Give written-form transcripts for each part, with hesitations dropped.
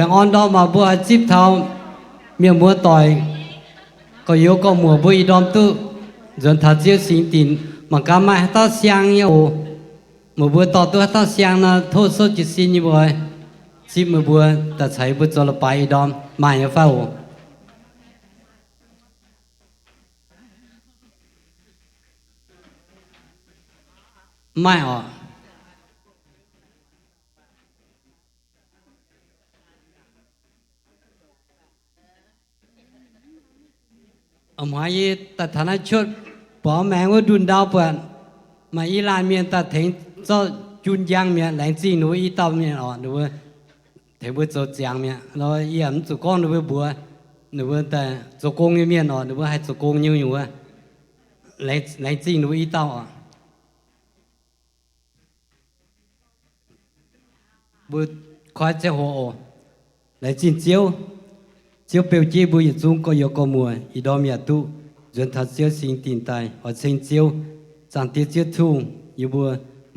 bèn on đó mà bữa chip thao miệng bữa tỏi có yếu có mùa bữa y đom tự dần thật chiếu sinh tin mà cả mai ta sang nhau một bữa tỏ tôi ta sang là thôi số chỉ xin như vậy chip một bữa ta thấy bữa cho là bài đom mai như phao mai à ông hay ta thằng này chốt bỏ mẹ của đun đau bận mà y lan miền ta thấy cho chun giang miền lãnh chi núi y tao miền ọ nữa thế bữa cho giang miền rồi yếm chủ con nữa bữa nữa ta chủ công như miền ọ nữa hay chủ công như nhiều lãnh chi núi y tao ọ bữa khoai chế hồ lãnh chi chiếu chiếu biểu chi bữa giờ chúng có có mùa y đó miền tu dân thật chiếu sinh tiền tài ở sinh chiếu chẳng tiết chiếu thu y bữa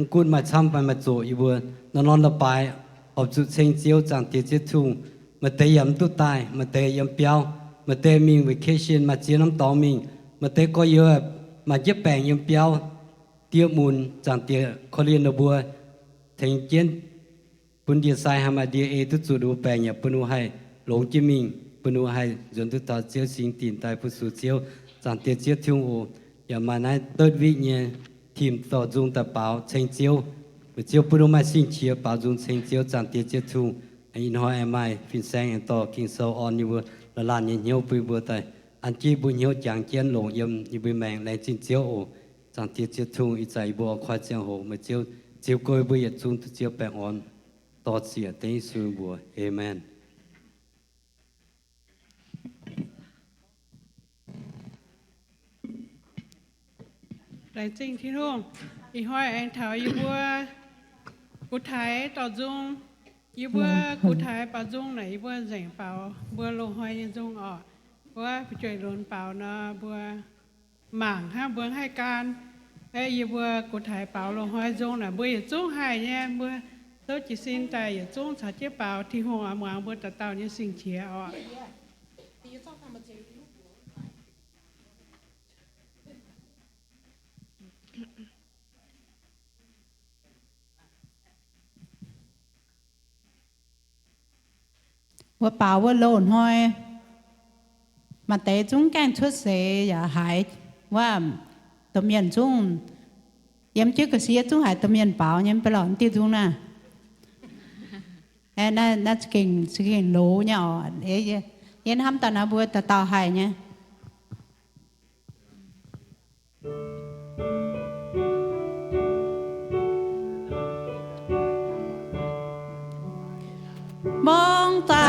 cút mà chăm phải mà chỗ y bữa nó là bài học chụp sinh chiếu chẳng tiết chiếu thu mà tây yếm tu tài mà tây yếm béo mà tây mình vacation mà chiếu năm tàu mình mà tây có yếu mà giúp bèn yếm béo tiêu mùn chẳng tiết khó liên được bữa thành chiến bún địa sai ham mà địa e tu chủ đủ bèn nhập bún hay lồng chí mình bún hay dân tu ta chiếu sinh tiền tài phụ sự chiếu chẳng tiết chiếu thu ô giờ mà nay tết vị nhé teamต่อ dung tập báo tranh chiếu với chiếu bùn mai sinh chiếu báo dung tranh chiếu chẳng tiết chiếu thu anh nói em ai phiên sang anhต่อ kinh sâu on như vừa là làm như nhiều bùi bùa tay anh chỉ bùi nhiều chẳng chiến lồng yếm như bùi mèn lấy chính chiếu ổ chẳng tiết chiếu thu ít chạy bùa khoa chiang hồ mà chiếu chiếu coi bùi yết dung chiếu bèn onต่อเสียเตสุบัวเอเมนđại chính thiên hùng ý hỏi anh thảo ý bữa cụ thái tỏ dung ý bữa cụ thái bảo dung này ý bữa rảnh bảo bữa lô hoài nhân dung ở bữa trời lộn bảo nó bữa mảng ha bữa hai can ấy ý bữa cụ thái bảo lô hoài dung là bữa dung hai nha bữa tôi chỉ xin tài dung sao chế bảo thì hùng ở mảng bữa tao như sinh chia ởว่าเปล่าว่าโลนห้อยมาแต่จุ้งแกงชุดเสอย่าหายว่าตะเมียนจุ้งย้ำชื่อกระเสียจุ้งหายตะเมียนเปล่าย้ำไปหลอนตีจุ้งน่ะน่าจะเก่งรู้เนี่ยอ๋อเอ๊ยยันทำตอนนั้นบัวตะตาหายเนี่ยมองตา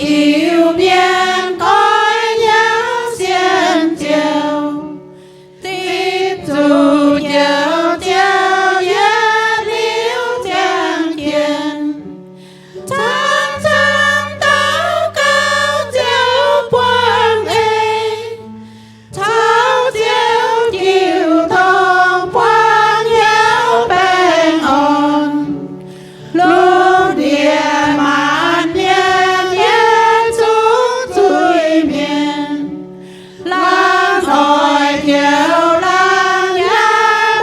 yêu miên coi nhau xiên chiều tiếp tục chiều chiều nhớ liễu trang kiên tháng tháng tao cao chiều quang ê thao chiều chiều thong quang nhau bèn ổn luôn địa mạn miên nhé xuống chui miên lang hỏi chiều lang nhá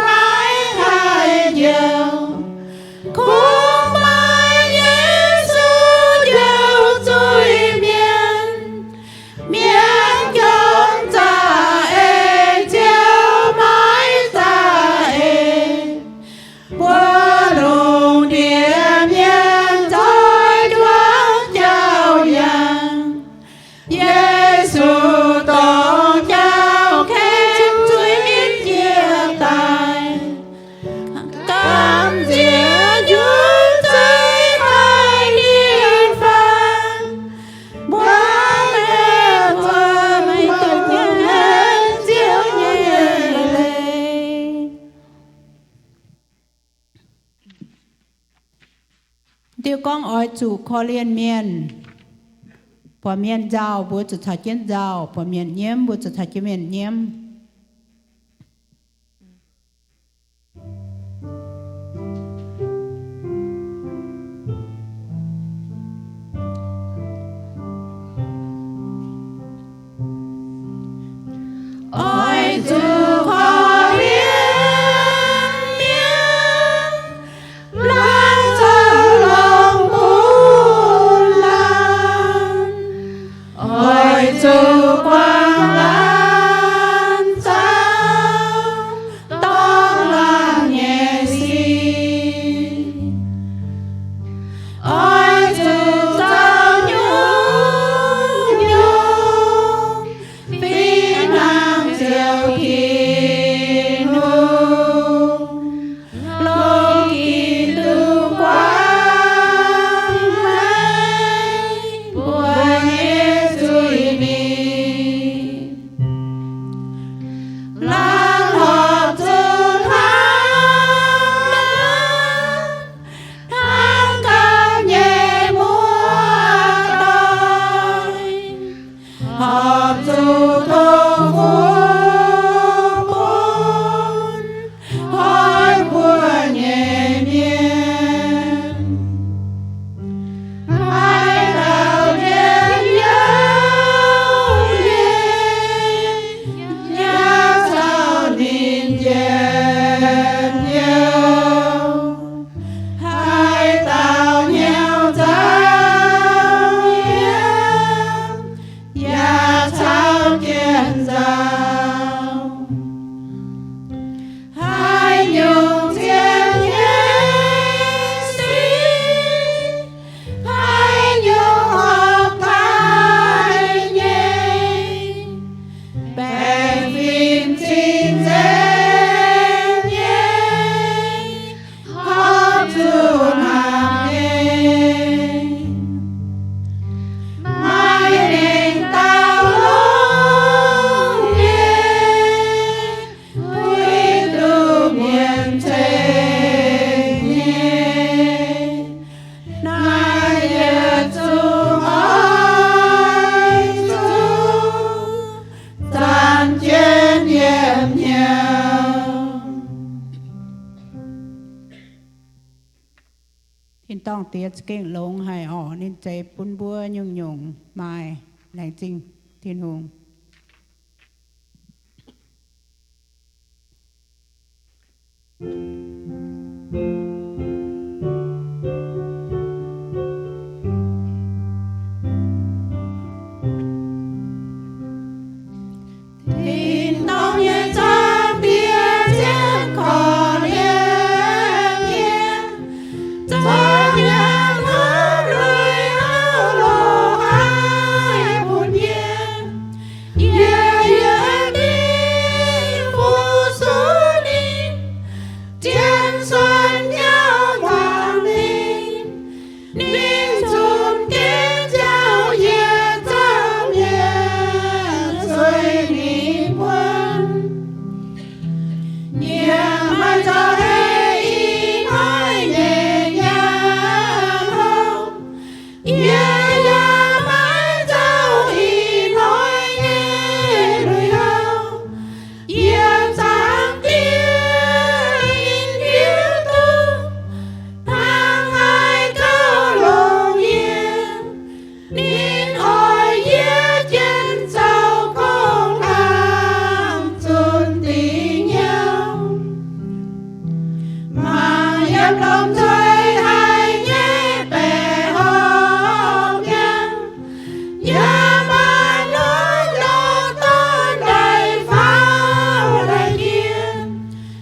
mãi hai chiều cũng mãi Giêsu chiều chui miên miên chốn ta ê chiều mãi ta ê qua lùng địa miên thôi đoán chào yang Giêsu tổ chào khen chuối miên chia tài cảm diệu duyên tới hai niên phan buông em qua mấy tuần nhân diệu nhẹ lệ tiêu con ỏi chủ kho liên miên bỏ miên giàu bố chủ thật chiến giàu bỏ miên nhiễm bố chủ thật chiến miên nhiễm hiện tông tiết kinh lông hay ỏ nên chế bún bua nhung nhung mai lại chinh thiên hùng thiên tông yên trang bia chiến khó liên yên cho nhân hướng lời áo lộ ai buồn yên yên yên đi phù số đi chiến xuân nhau hoàng ninh ninh chùm kiến giao yên trong yên rơi đi quân nhẹ mai cho hê ý nói nhẹ nhàng không nhẹ nhàng mai cho ý nói nhẹ lời không yên sáng tiếng in hiếu tư tháng hai cao lồng yên nín hỏi yên chân sau không làm chôn tình nhau mà em lòng chơi hay nhé bè hò nhang nhà mà nói lo tôn đầy pháo đầy kiên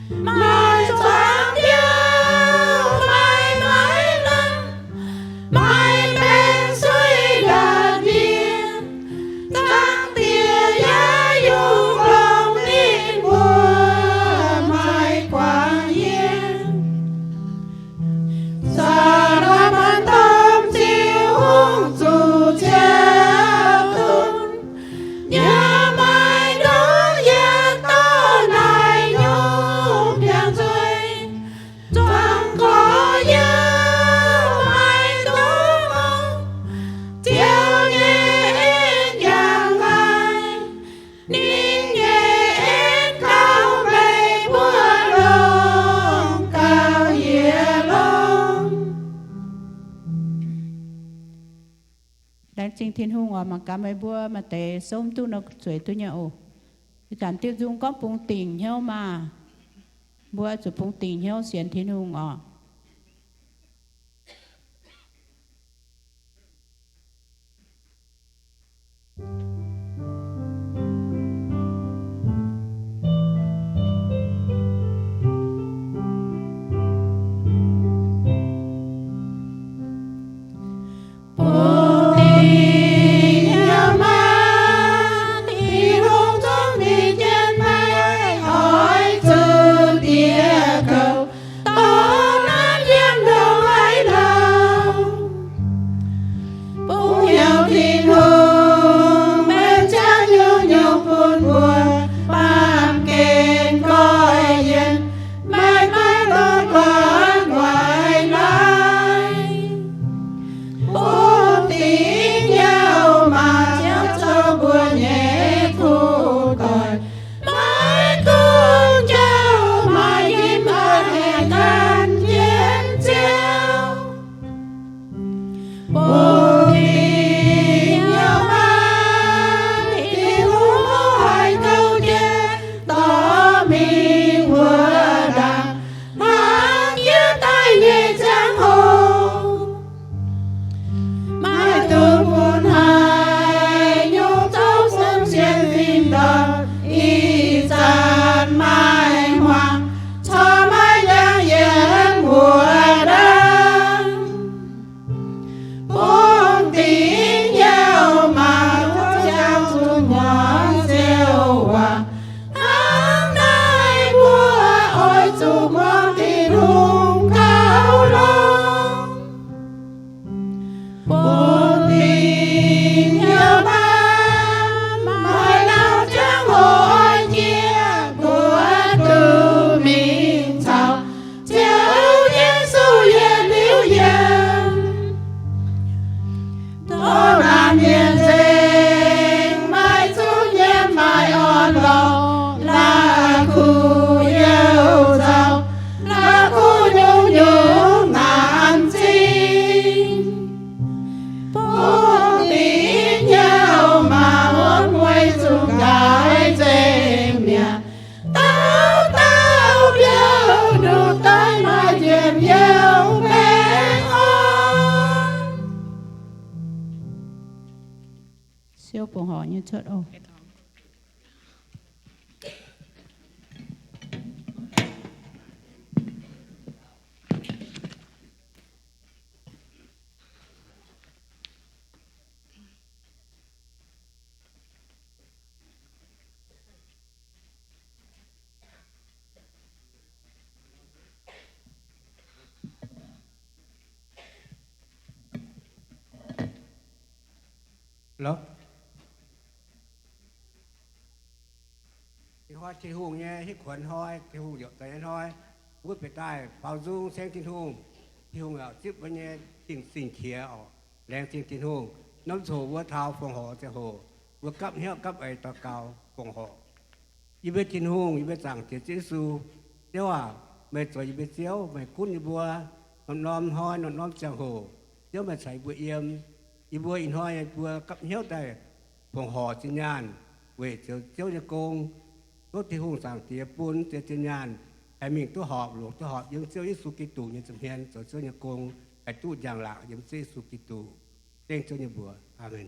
mai thoáng yêu mai mãi lắm mai bên suối đàn viên tháng tia giá dung lòng tin buồn mai quang yên giờ đôi bàn tâm chiếu hung dù treo tun nhà mai đó yên to này nhung biang rơi choàng có yêu mai đúng không chiều nhẹ nhàng ai nín nhẹ cao mây mưa lông cao nhẹ lông đánh trình thiên hùng ở mà cá mấy bua mà té sôm tu nó chuối tu nhậu thì chẳng tiêu dung có bung tình nhau mà bua chụp bung tình nhau xiên thiên hùng ở tình nhau mà thì hùng trong đi trên mây hỏi từ địa cầu to siêu bổng họ như chốt ô Lớp thì hoa thì hùng nghe hít khuẩn hoi thì hùng dọc tay hoi vútไปใต้เป่าdungแสงทินหงที่หงอ่ะจิบวันนี้สิ่งเขียวแรงสิ่งทินหงน้ำโฉวัวเท้าฟงหอจะโหวัวกับเหี้ยกับไอตะเกาฟงหอยีเบทินหงยีเบสั่งเจียจิสูเดี๋ยวว่าไม่ตัวยีเบเสียวไม่คุ้นยีบัวนอนน้อมหอยนอนน้อมจะโหเดี๋ยวไม่ใส่บัวเอี่ยมยีบัวอินหอยบัวกับเหี้ยแต่ฟงหอจิญญาณเวทเจียวจะโกงรถที่หงสั่งเตียปุ้นเตียจิญญาณไอ้มีตัวหอบหลวงตัวหอบยังเสี้ยวยิสุกิตูยังจำเพียนตัวเสี้ยวยังโกงไอ้ตู้อย่างหลักยังเสี้ยวสุกิตูเต้งเจ้ายังบัวอาเมน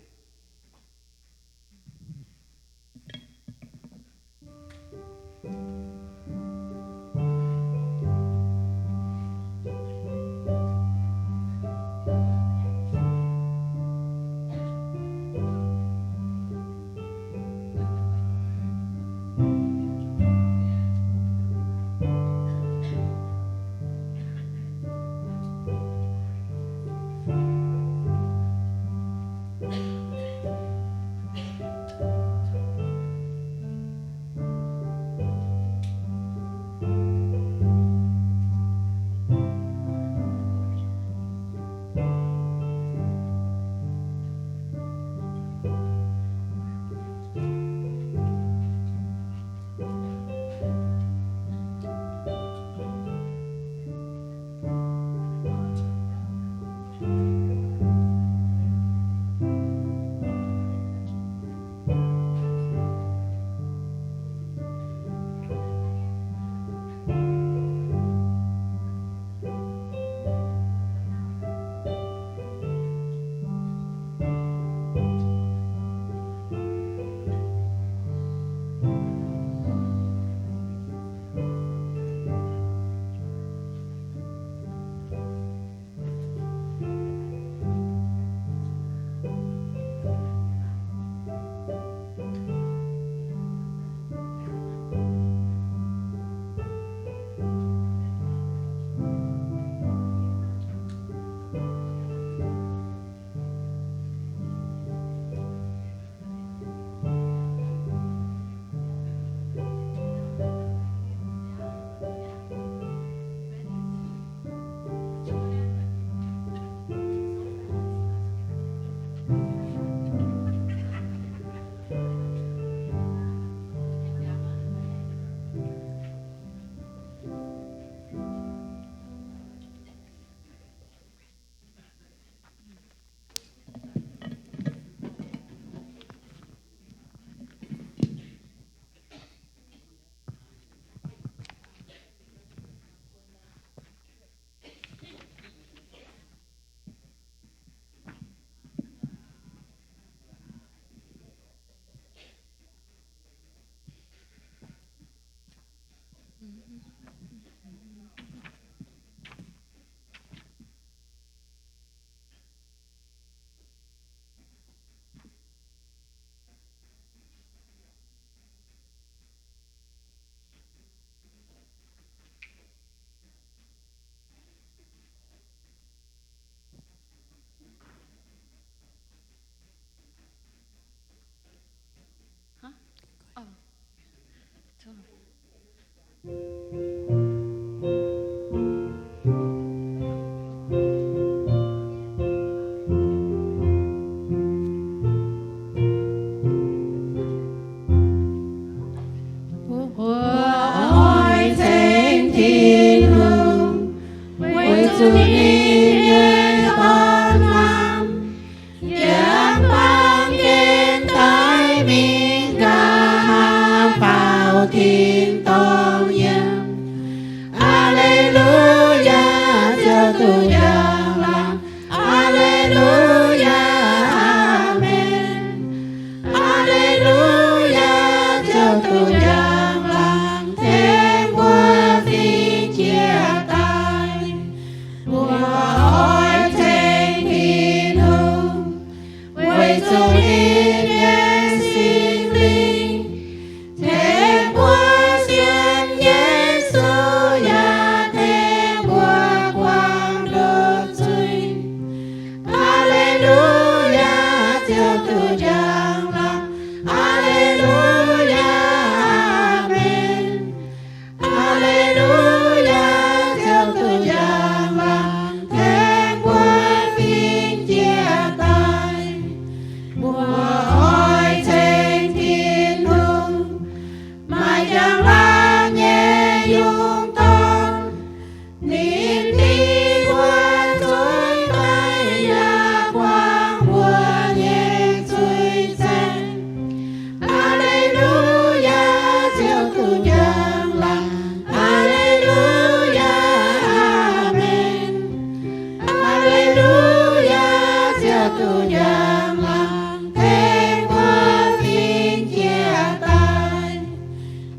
tu giang lăng thiên qua phiên chia tay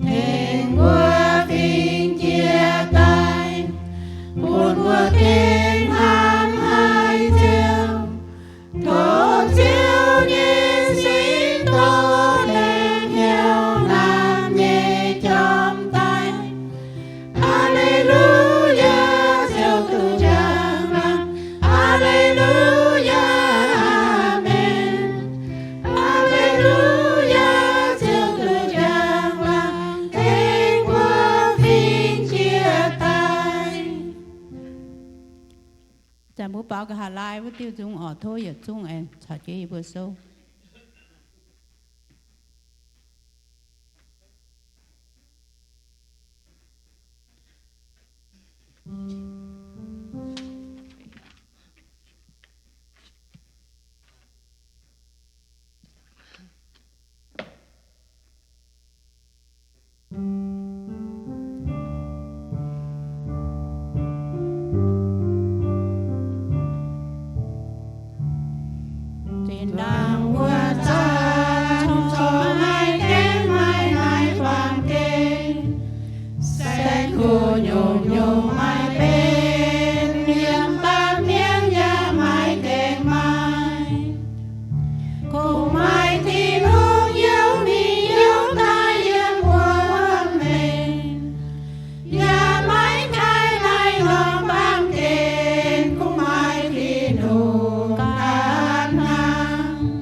thiên qua phiên chia tay buồn qua thiên ham hai chiều thổ chiều nhìn xin tô đèn heo làm nhẹ trong tay Alleluia gieo tu giang lăng Alleluia Amen Alleluia gieo tu giang lăng thiên qua phiên chia tay Chà bố bảo cái Hà Lai với tiêu dung ở thôi ở chung em chả cái bữa sâu trên đàng hoa cha cho hai kén mai mai vàng kén sẽ khô nhung nhung mai bên niềm ta miếng ya mai kén mai cùng mai thì hương yêu ni yêu ta yên hoa mình ya mai khai lai lòng vàng kén cùng mai thì nụ can hàng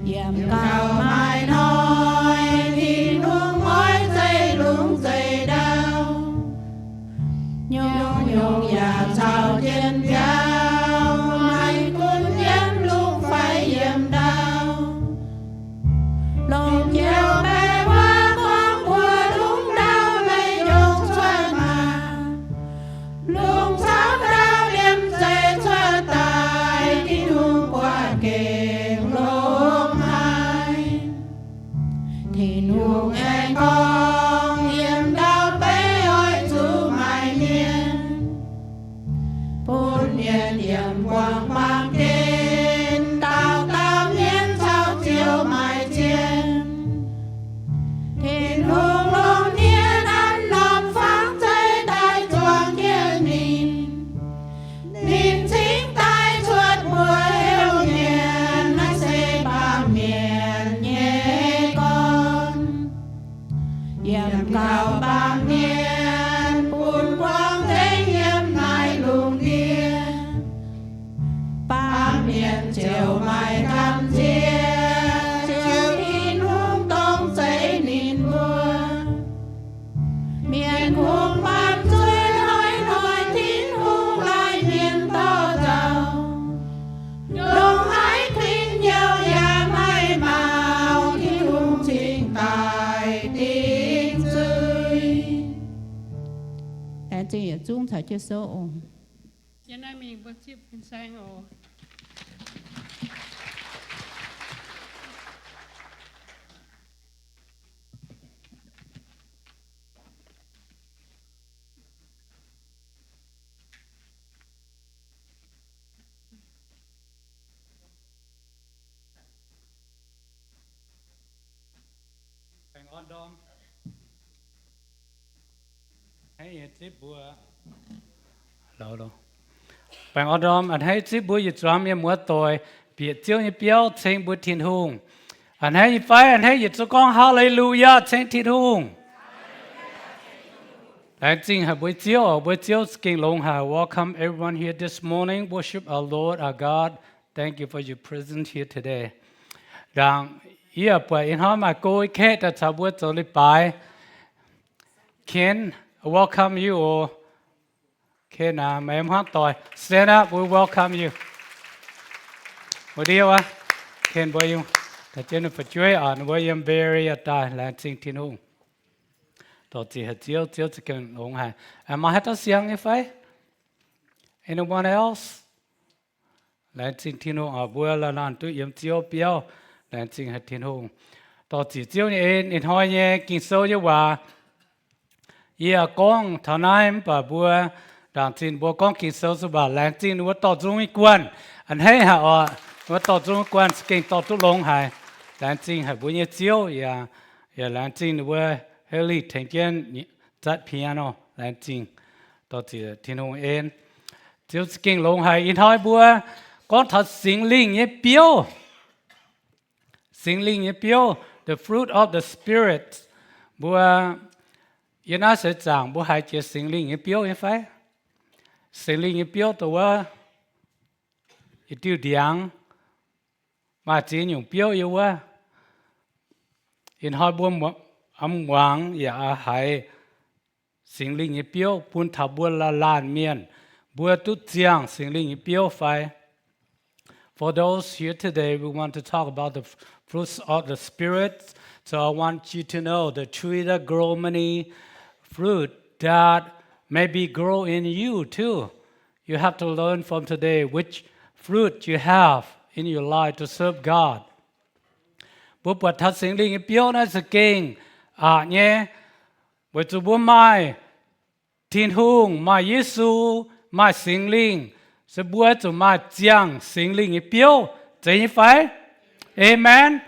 yểm cao mai nói thì nuông hói dây lung dây đau nhung nhung ya chào trên cao mai cuốn yếm lung phải yểm đau lòng chiều bé hoa khoáng của lung đau lấy nhung xuân mà lung sáng đau liêm dây cho tài đi nuông qua kề lông hai thì nuông anh con yểm đau bé ơi chú mai miên bốn miên yểm quang mang tên tao tao miên sao chiều mai chiên thì nuông lông niên ăn nằm pháng dây tay choàng kia nhìn nhìn chính tay chuột mùa heo miền anh sẽ ba miền nhé con yểm cao ba miền buồn quang thế yểm này lùng kia ba miền chiều mai cam chia chiều đi nuông tông giấy nín mưa miền hùng ban dưới nói thín hùng lại miền to giàu đồng hãy khuyên nhau ya mai màu khi hùng trình tài tiếng rơi em chỉ ở chung thời chưa số cho nên mình bớt chip bên sang ồ Bạn on đom hay tiếp bùa lâu đâu bạn on đom anh hay tiếp bùa dịch ram em mua tỏi biệt chiếu như béo trên bùa thiên hùng anh hay phải anh hay dịch cho con hallelujah trên thiên hùng anh chính là buổi chiếu kinh long hà welcome everyone here this morning worship our Lord our God thank you for your presence here today rằng ia bởi in how mà cô kết đã chào buổi tối lễ bài Ken welcome you or Ken mà em hát tỏi stand up we welcome you một điều à Ken boy you ta trên phải chơi on William Berry ở tại làng Sinh Thiên Hùng tổ chỉ hết chiếu chỉ cần ủng hộ am I hát tiếng như vậy anyone else làng Sinh Thiên Hùng ở buổi là làm tôi yếm chiếu béo làng Sinh hết Thiên Hùng tổ chỉ chiếu như in hỏi nhé kinh sâu nhưว่าcon thằng này bà bùa đàn tin bùa con kinh sâu số bà làng tin bùa tổ dung ý quan anh hay hả và tao chúng quan kinh tao tu long hay làm chính hay bữa nhớ chiếu ya làm chính vừa Haley thành kiếnจัด piano làm chính tao chỉ thiên hồng em chiếu kinh long hay in hỏi bữa con thật sinh linh nhé biểu sinh linh nhé biểu the fruit of the spirit bữa yên á sẽ giảng bữa hai chia sinh linh nhé biểu như phải sinh linh nhé biểuตัวอีtiêu điang mà chỉ dùng biểu yêu quá in hỏi bữa âm hoàng ya hai sinh linh nhé biểu bún tháp bữa la lan miên bữa tút giang sinh linh nhé biểu phải. For those here today, we want to talk about the fruits of the Spirit. So I want you to know the tree that grow many fruit that maybe grow in you too. You have to learn from today which fruit you have in your life to serve God. Bố bật thật sinh linh biểu nó sẽ kinh nhé. Bởi chủ bố mai thiên hùng mai Giêsu mai sinh linh sẽ bữa cho mà giang sinh linh biểu thế như phải amen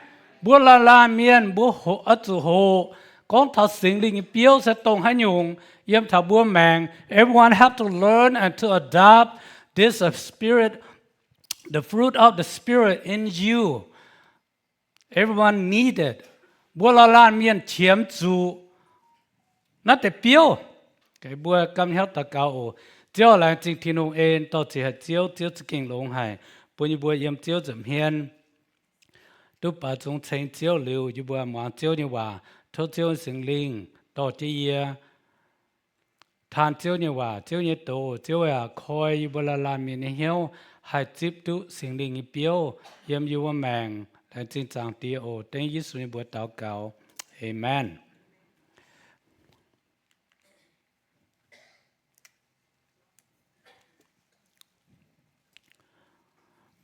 bữa la miên bữa hộ ở chỗ hộ con thật sinh linh biểu sẽ tông hay nhung yếm thảo bữa mèn everyone have to learn and to adopt this spirit the fruit of the spirit in you everyone needed bữa la miên chiếm chủ nó để biểu cái bữa cầm hết tất cả chiếu là chính thiên ông em tao chỉ chiếu kinh long hải bữa như bữa yếm chiếu chậm hiền tu bà chúng thành chiếu liu như bữa mà chiếu nhưว่าthâu chiếu sinh linh tao chỉ than chiếu nhưว่าchiếu như tổ chiếu là khoi như bữa là miền hiếu hai chip tu sinh linh như biểu yếm nhưว่าแมงlà chính trang tiêu tên Giêsu như bữa祷cáo amen.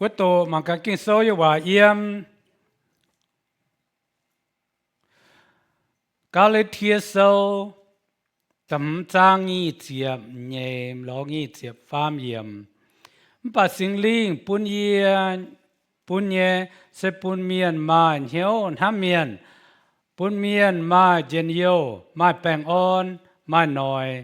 Bữa tổ mà các kinh số nhưว่าyếm Galatia tầm trang nghi chiệp nhềm lo nghi chiệp phàm yếm bà sinh linh bún nhé sẽ bún miên mà hiếu ham miên bún miên mà dân yêu mà bèng ôn mà nòi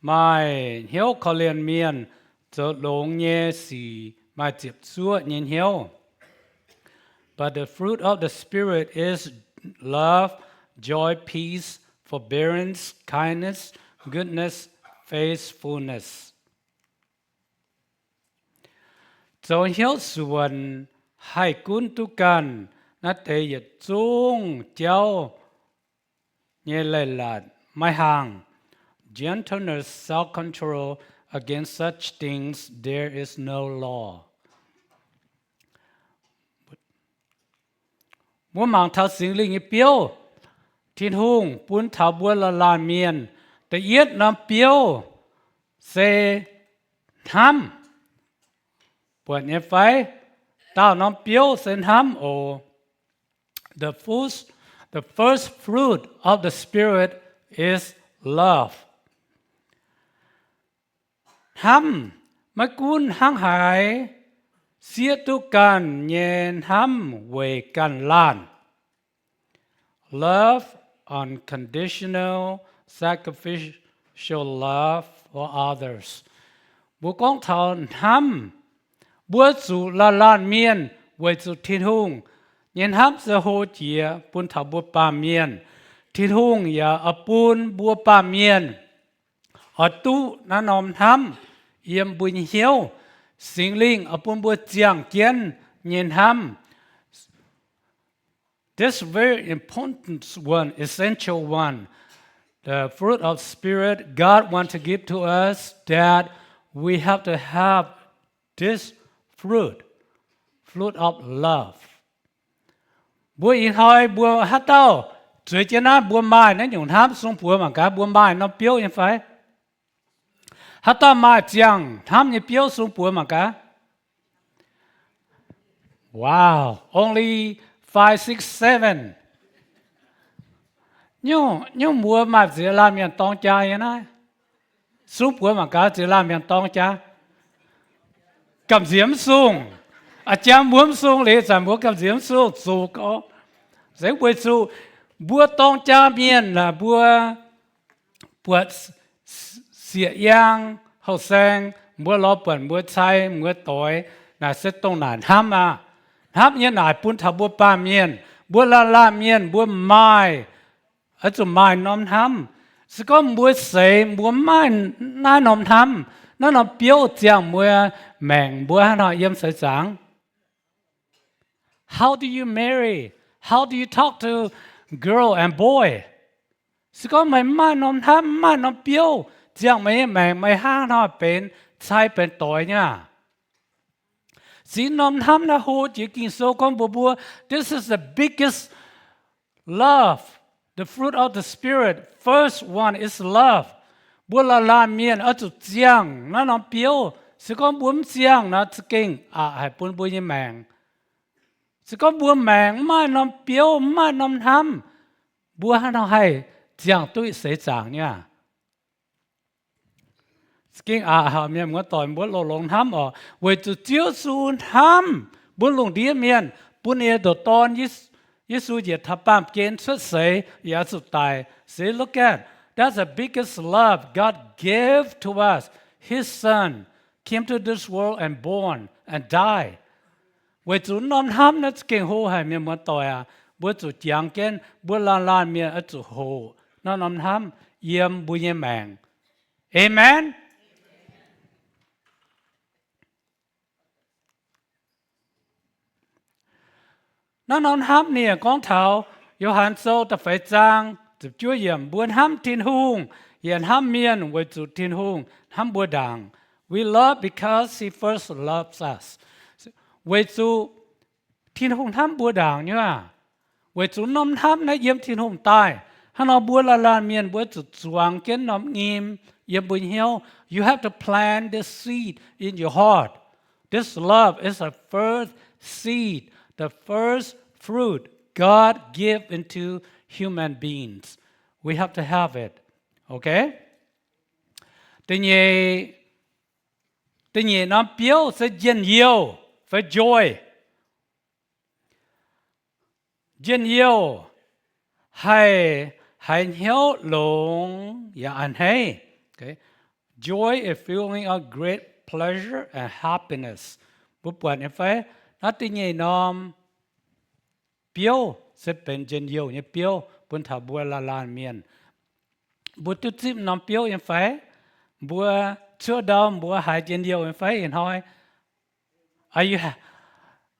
mà hiếu khó liền miên cho lông nhé xì mà chịp chúa nhìn hiếu. But the fruit of the Spirit is love, joy, peace, forbearance, kindness, goodness, faithfulness. Cho hiếu xuân hai cún tu can nó thể hiện chung cháu như lệ lạt mai hàng gentleness, self-control. Against such things there is no law. Muốn mang thảo sinh linh biểu thiên hùng bún thảo bữa là lan miên để yết nam biểu sẽ ham bữa nhé phải tao nam biểu sẽ ham the first fruit of the Spirit is love. Ham mà cuốn hăng hải xía tu can nhện ham về can lan. Love, unconditional, sacrificial love for others. Bố con thảo ham bữa chủ là lan miên về chủ thiên hùng nhện ham sẽ hô chia bún thảo bữa ba miên thiên hùng ya bún bữa ba miên ở tu nó nòm ham yếm bùi hiếu sinh linh ở bún bữa giang kiến nhìn ham. This very important one, essential one, the fruit of Spirit God wants to give to us, that we have to have this fruit of love. Bữa in hỏi bữa hát tao, dưới chân á bữa mai nó dùng ham xuống bữa mà cả bữa mai nó biểu như phải. Hát tao mai giang ham như biểu xuống bữa mà cả. Wow, only 5, 6, 7. Nhưng mùa mà chỉ làm miền tông cha vậy này. Suốt bữa mà cả chỉ làm miền tông cha. Cầm diễm xuống. cha muốn xuống lễ cha muốn cầm diễm xuống dù có dễ quay dù bữa tông cha miên là bữa xịa yang hậu sang bữa lo bẩn bữa chay bữa tối là sẽ tông nản ham như nải bún thảo bữa ba miên bữa la miên bữa mai ở chỗ mai nôm ham sẽ có bữa sấy bữa mai na nôm ham nó biểu chẳng bữa mèn bữa nó yếm sấy sáng. How do you marry? How do you talk to girl and boy? Sẽ có mấy mai nôm ham mai nôm biểu chẳng mấy mèn mấy hang nó bên sai bên tối nha. Chỉ nôm ham nó hồ chỉ kinh số con bùa. This is the biggest love, the fruit of the Spirit. First one is love. Bùa la miên ở chỗ giang nó nôm biểu. Sẽ có bùa giang nó chỉ kinh hay bùa như mèn. Sẽ có bùa mèn mai nôm biểu mai nôm ham. Bùa nó hay giang tuổi sẽ giang nha. Kinh hàm miền muốn tỏi muốn lồng hàm ở về từ chiếu xuống hàm muốn lồng địa miền muốn nghe đồ tôn Giêsu diệt thập bám kiến xuất thế giả sụt tài. See, look at that's the biggest love God gave to us. His Son came to this world and born and died. Về từ non hàm nó kinh hồ hàm miền muốn tỏi muốn từ giang kiến muốn lan miền ở từ hồ nó non hàm yếm bùi nhẹ mèn. Amen. Nó non hám nè con thảo Yohan sâu ta phải trang giúp chúa yểm buôn hám thiên hùng yểm hám miên với chủ thiên hùng hám bùa đảng. We love because he first loves us. Với chủ thiên hùng hám bùa đảng nhá. Với chủ nôm hám nó yểm thiên hùng tai. Hắn nó bùa la miên với chủ chuang kiến nóm nghiêm yểm bùi hiếu. You have to plant the seed in your heart. This love is a first seed. The first fruit God gave into human beings. We have to have it. Okay? Tuy nhiên nó biểu sẽ dân yêu phải joy. Dân yêu hay hiếu lùng và anh hay. Okay? Joy is feeling a great pleasure and happiness. Bố quản em phải nó tuy nhiên nó biểu sẽเป็นdân yêu như biểu bún thảo bùa la miền bùa tu tiếp nó biểu em phải bùa chữa đau bùa hại dân yêu em phải em hỏi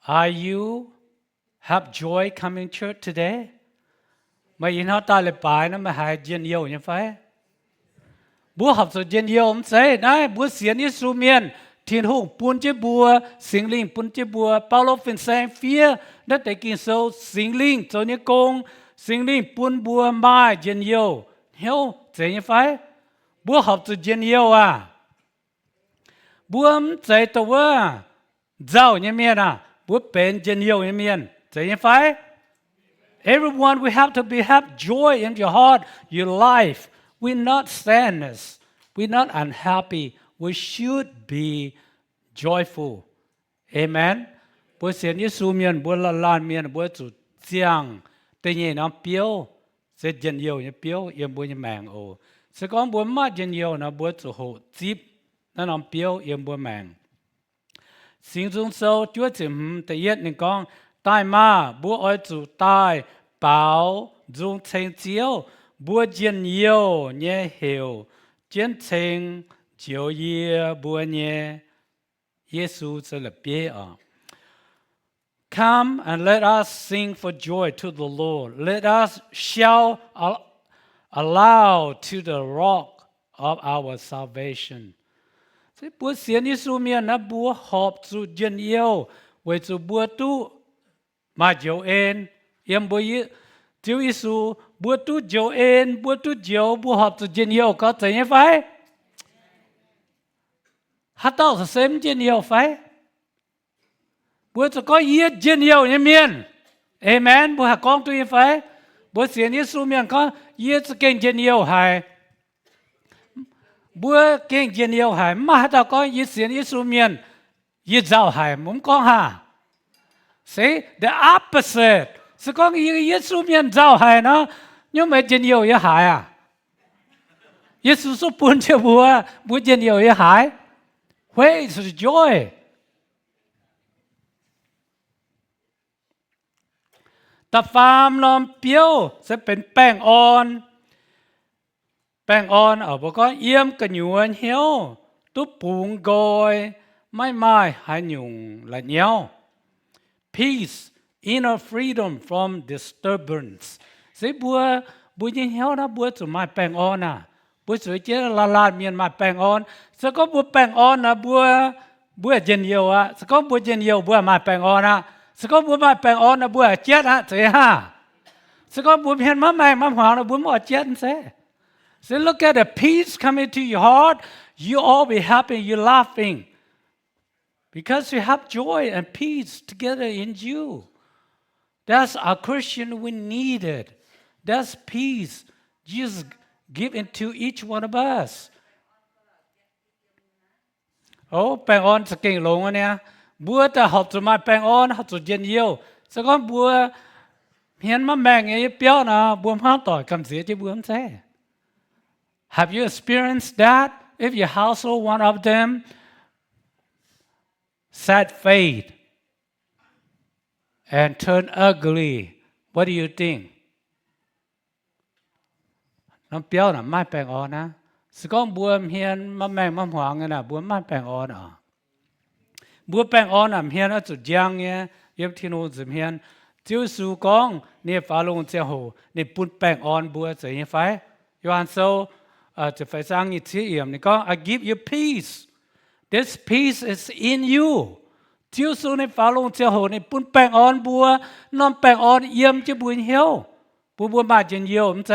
are you have joy coming church today mà em hỏi ta lại bài nó mà hại dân yêu em phải bùa học sự dân yêu em say này bùa xiên như su miền thiên hùng buôn chế bùa sinh linh buôn chế bùa Paulo phân sang phía đất đại kinh sâu sinh linh cho những công sinh linh buôn bùa mai dân yêu hiểu thế như phải bùa học từ dân yêu bùa chạy tàu giàu như miền bùa bên dân yêu như miền thế như phải everyone we have to have joy in your heart your life we're not sadness we're not unhappy. We should be joyful. Amen. Bữa sáng như su miền, bữa lan miền, bữa chủ giang. Tuy nhiên nó biểu sẽ dân yêu như biểu yếm bữa như mèn ồ. Sẽ có bữa mát dân yêu nó bữa chủ hộ dịp nó biểu yếm bữa mèn. Sinh dung sâu chúa chỉ tự nhiên nên con tai ma bữa oi chủ tai bảo dung thành chiếu bữa dân yêu nhé hiểu chiến tranh chiều ye bùa nhé Giêsu sẽ là biết Come and let us sing for joy to the Lord. Let us shout aloud to the rock of our salvation. Thế bùa xiên Giêsu miền nó bùa họp sự dân yêu với sự bùa tu mà dấu en em bùa Chúa Giêsu bùa tu dấu en bùa tu dấu bùa họp sự dân yêu có thể như vậy. Hát tao sẽ xem dân yêu phải. Bữa sẽ có yết dân yêu như miền. Amen. Bữa hạ con tôi phải. Bữa xiên Giêsu miền có yết sẽ kênh dân yêu hay. Bữa kênh dân yêu hay. Mà hát tao có yết xiên Giêsu miền. Yết giàu hay. Muốn con hà. See the opposite. Sẽ có Giêsu miền giàu hài nó nhưng mà chân nhiều ya hài à. Giêsu số buồn chưa bùa chân nhiều ya hài. Where is the joy? Ta phàm nòm piêu sẽเป็นแป้งอ่อนแป้งอ่อนบอกว่าเยี่ยมกันหยวนเหี้ยวตุ๊บปูงกอยไม่หายหยุ่งละเหนียว peace inner freedom from disturbance สิบัวยังเหี้ยวนะบัวจุดไม้แป้งอ่อนนะบัวสวยเจ้าลาเมียนไม้แป้งอ่อนสก็บัวแป้งอ่อนนะบัวเย็นเยียวอ่ะสก็บัวเย็นเยียวบัวไม้แป้งอ่อนนะสก็บัวไม้แป้งอ่อนนะบัวเจ็ดฮะเสียฮะสก็บัวเพียนมะแมงมะหวานนะบัวหมดเจ็ดเสียSo look at the peace coming to your heart. You all be happy. You're laughing because you have joy and peace together in you. That's our Christian. We need it. That's peace. Jesus give into each one of us. Oh, แป้งอ่อนสเก่งลงเนี่ยบัวแต่หอบจะมาแป้งอ่อนหอบจะเย็นเยียวสักก้อนบัวเห็นมะแมงไงเปรี้ยวนะบัวห้าต่อยคำเสียที่บัวมันแซ่ Have you experienced that? If your household, one of them, sad fate and turn ugly, what do you think? น้ำเปรี้ยวน่ะไม่แปลงอ่อนนะสก้องบัวเฮียนมะแมงมะหวางน่ะบัวไม่แปลงอ่อนอ่ะบัวแปลงอ่อนน่ะเฮียนจุดยางเนี่ยเย็บที่โน่นจุดเฮียนจิ้วสู่กองเนี่ยฟ้าลงเจ้าหูเนี่ยปุ่นแปลงอ่อนบัวจะยังไงยูฮันโซจะไปสร้างอิทธิเอี่ยมนี่ก็ I give you peace this peace is in you จิ้วสู่ในฟ้าลงเจ้าหูในปุ่นแปลงอ่อนบัวน้ำแปลงอ่อนเยี่ยมจะบุญเหี่ยวบัวมาเจนเยี่ยวมันใจ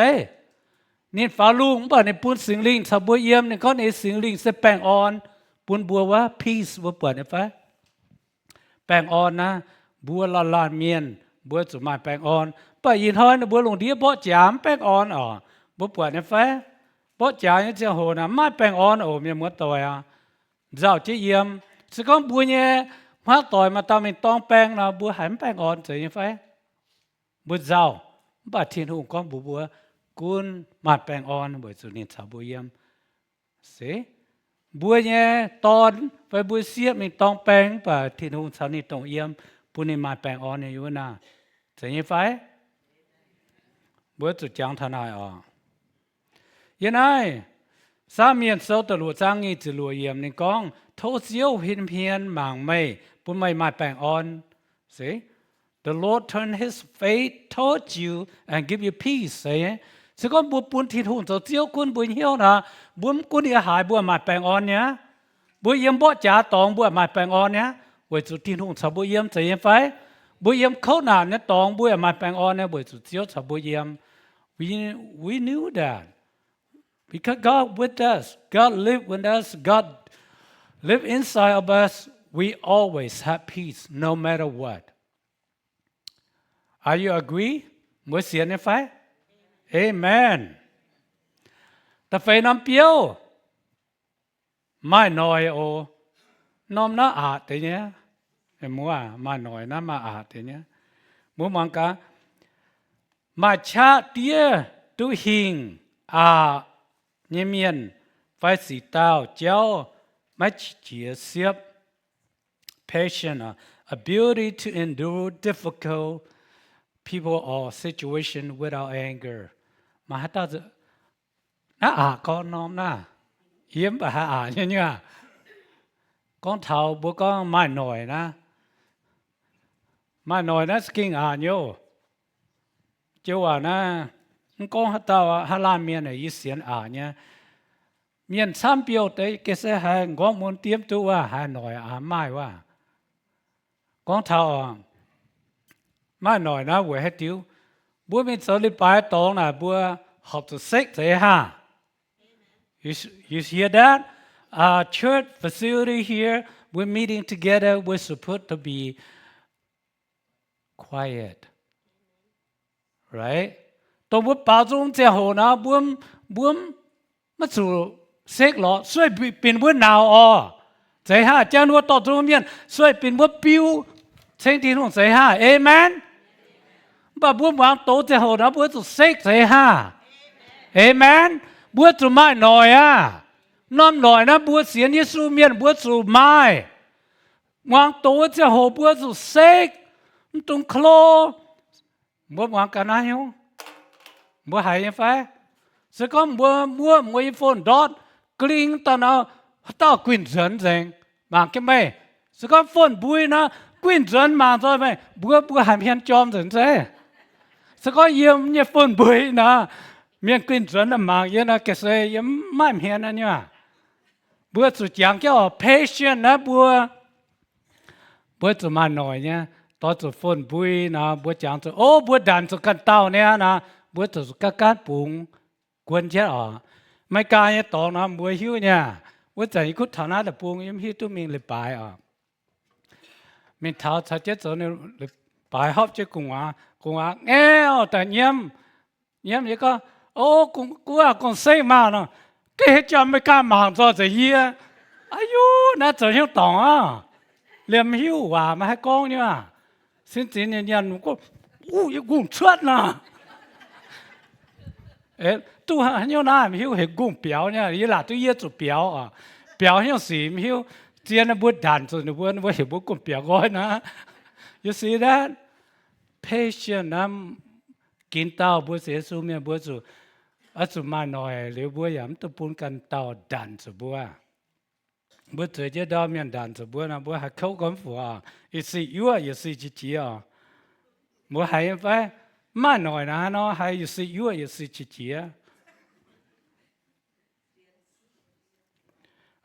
นี่ฟ้าลุงป่ะในปุ่นสิงลิงถ้าบัวเยี่ยมนี่ก็ในสิงลิงจะแปลงอ่อนปุ่นบัวว่า peace บัวเปิดในฟ้าแปลงอ่อนนะบัวลาเมียนบัวจุดหมายแปลงอ่อนป่ะยินห้อยนะบัวลงเดียบเพราะจามแปลงอ่อนอ๋อบัวเปิดในฟ้าเพราะจ่ายเนี่ยจะโหนะไม่แปลงอ่อนโอ้มีหมดตัวอ่ะเจ้าจะเยี่ยมสก้องบัวเนี่ยมาต่อยมาตามเป็นตองแปลงนะบัวหันแปลงอ่อนเฉยยังไงบัวเจ้าบัดเทียนหูก้องบัวกุนมาแปลงอ่อนบัวสุนิสาบัวเยี่ยมเสียบัวเนี่ยตอนไปบัวเสียมีตองแปลงบัดเทียนหูสานิตองเยี่ยมปุ่นนี่มาแปลงอ่อนเนี่ยอยู่นะเฉยยังไงบัวจุดจังทนายอ่ะยังไงสามีเสาตลุจางงี้จะรวยเยี่ยมในกองโทเสียวเพียนหมางไม่ปุ่นไม่มาแปลงอ่อน see the Lord turn His face towards you and give you peace say สก็บุญปุ่นที่ทุ่งเสียวคุณบุญเหี้ยวนะบุญคุณที่หายบัวมาแปลงอ่อนเนี่ยบัวเยี่ยมบ่จ่าตองบัวมาแปลงอ่อนเนี่ยบัวจุดที่ทุ่งสาบัวเยี่ยมใจยังไฟบัวเยี่ยมเขาหนาเนี่ยตองบัวมาแปลงอ่อนเนี่ยบัวจุดเสียวสาบัวเยี่ยม we knew that because God with us, God live with us, God live inside of us, we always have peace no matter what. Are you agree? Mới xiên này phải? Amen. Ta phải nắm piêu. Mai nói ô, nóm nó thế nhé. Em mua mai nói nó mà thế nhé. Mua mang cả. Mà cha tia tu hình nhân miền phải sĩ tao giáo mấy chia xếp patient ability to endure difficult people or situation without anger mà hát tao nó con nom na yếm bà như nhá con thầu bố con mai nổi na skin nhô chú na con hát tao hát làm miền này ý xiên nhá miền Sam biểu tới cái xe hàng con muốn tiêm tu Hà Nội mai con thầu mai nói na vừa hết tiêu bữa mình sau đi bài toán là bữa học từ sách thế ha you hear that church facility here we're meeting together we're supposed to be quiet right ตัวบุปผาจงเจ้าหัวนะบุ้มมาสู่เสกหล่อช่วยเป็นบุญหนาวใจฮะเจ้าหน้าต่อตรงเมียนช่วยเป็นบุญปิวใจ Sinh thiên hùng sẽ ha. Amen. Bà bố hoàng tổ sẽ hồ đó bố tụi xích sẽ ha. Amen. Bố tụi mai nổi à. Nóm nổi nó bố xiên Giê-xu miền bố tụi mai. Hoàng tổ sẽ hồ bố tụi xích. Tụi khô. Bố hoàng cả nai không? Bố hay như phải. Sẽ có bố mỗi phone đốt. Kling tao nó tao quyển dẫn dành. Mà cái mê. Sẽ có phone bùi nó quyển dẫn mà thôi mày. Bố hàm hiên chom dẫn thế. Sẽ có yếm như phone bùi nó. Miền quyển dẫn là mạng yếm nó kể xe yếm mãi hiên nó nhá. Bố chủ chẳng cái patient nó bố chủ mà nói nhá. Tao chủ phone bùi nó bố chẳng chủ. Ô bố đàn chủ cần tao nè nó. Bố chủ các cát bụng. Quân chết ở. Mấy cái này tao nó bố hiếu nha. Bố chẳng có thằng nào là bụng yếm hiếu tụi mình lại bài ở. Mình thảo thật chết rồi nên bài học chứ cùng à nghe tại nhiễm vậy có ô cũng còn xây mà nó cái hết cho mấy cái mạng cho gì gì ai u nó trở hiệu tổng à liềm hiu hòa mà hai con nhá xin chỉ nhân có cũng chết nè tu hành nhau na hiu hệ cũng biểu nha ý là tu yết chủ biểu à biểu hiệu gì hiu chỉ là bút đàn rồi nó bút hiểu bút cũng biểu gọi na you see that patient nam kiến tao bút sẽ số miền bút rồi ở chỗ mà nói liệu bút yếm tu bún cần tao đàn rồi bút à bút rồi chứ đó miền đàn rồi bút na bút hay khâu con phụ à you see you à you see chỉ à bút hay phải mà nói na nó hay you see you à you see chỉ à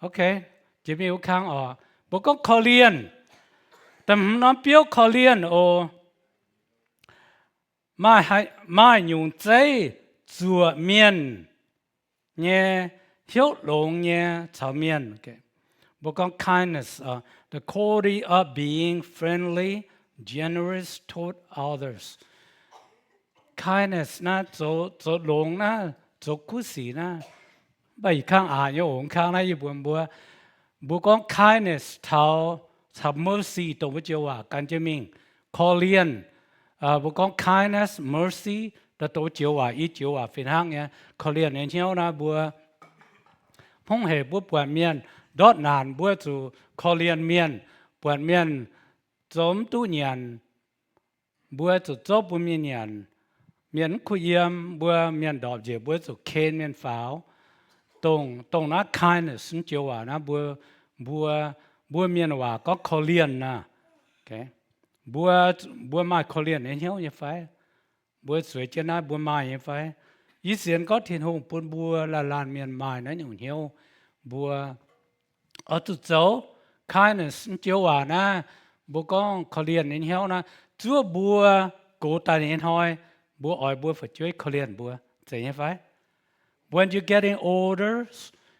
okay chỉมีข้างอ๋อบอกก็คอเรียนแต่น้ำเปียวคอเรียนโอไม่ยุ่งใจจัวเมียนเนี่ยเที่ยวหลงเนี่ยชาวเมียนบอกก็ kindness the quality of being friendly generous toward others kindness นะจะหลงนะจะกุศลนะไปข้างอ่านโยงข้างนั้นอยู่บัวก็ kindness เท่าทับ mercy ตัววิจว่ากันจะมิง Korean บัวก็ kindness mercy ตัววิจว่าอีจว่าฟินห้างเนี่ย Korean เนี่ยเช่านะบัวพงเหบัวปวดเมียนดอดนานบัวสู่ Korean เมียนปวดเมียนจมตู้เนียนบัวสู่จบบัวเมียนเนียนเมียนคุยเยี่ยมบัวเมียนดอกเจียบัวสู่เคนเมียนฟ้าวตรงนั้น kindness ซึ่งเจียวว่านะบัวเมียนว่าก็ Korean นะโอเคบัวมา Korean เนี่ยเหี้ยวยังไงบัวสวยจังนะบัวมายังไงยี่เสียนก็เทียนหงปุ่นบัวละลานเมียนมานะอย่างเหี้ยวบัวเอาตุเจ้า kindness ซึ่งเจียวว่านะบัวก็ Korean เนี่ยเหี้ยวนะจั่วบัวกูตาเนี่ยหอยบัวอ่อยบัวฝัดช่วย Korean บัวจะยังไงWhen you're getting older,